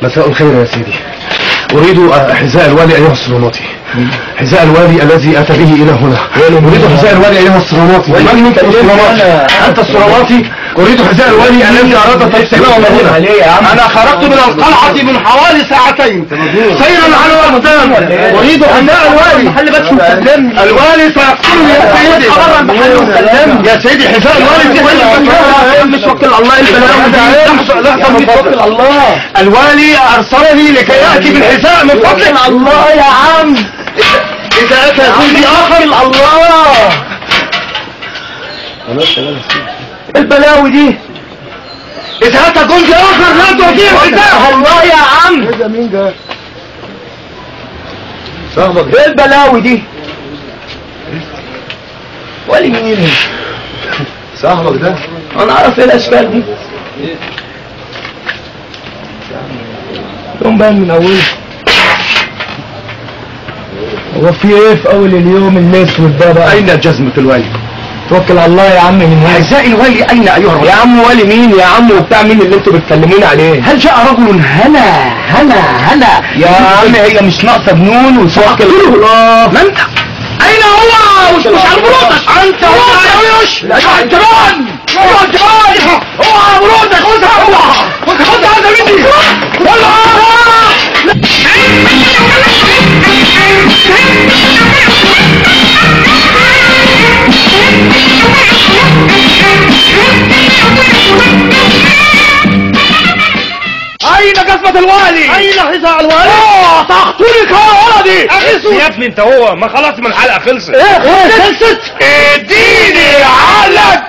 مساء الخير يا سيدي. أريد حذاء الوالي أيها الصراماطي. حذاء الوالي الذي أتى به إلى هنا. أريد حذاء الوالي أيها الصراماطي. من أنت الصراماطي؟ أنت الصراماطي. أريد حذاء الوالي الذي أراد تفسيره من هنا. أنا خرجت من القلعة من حوالي ساعتين سيرا على الأقدام. أريد حذاء الوالي. الوالي سيقتلني يا سيدي. يا سيدي حذاء الوالي مش وكل الله الله. الوالي أرسلني لكي يأتي بالحذاء من فضلك. الله يا عم. إذا أتى جندي آخر الله. البلاوي دي. إذا أتى جندي آخر لا تعطيه الحذاء. الله يا عم. إيه ده مين ده؟ صاحبك. إيه البلاوي دي؟ ولي مين؟ صاحبك ده؟ أنا أعرف إيه الأشكال دي. يوم باين من أوله. هو في ايه في اول اليوم الاسود ده بقى؟ اين جزمة الوالي؟ توكل على الله يا عم. من حذاء الوالي اين ايها الرجل؟ يا عم والي مين يا عم وبتاع مين اللي انتوا بتكلمون عليه؟ هل جاء رجل هنا يا عم هي مش ناقصه بنون وتوكل الله. ما انت اين هو؟ مش على برودك انت وش الجبان هو على برودك. خد هذا مني أين جزمة الوالي؟ أين حذاء الوالي؟ تقتلك يا ولدي. يا ابني انت هو ما خلاص من الحلقة خلصت. ايه خلصت؟ اديني عقلك.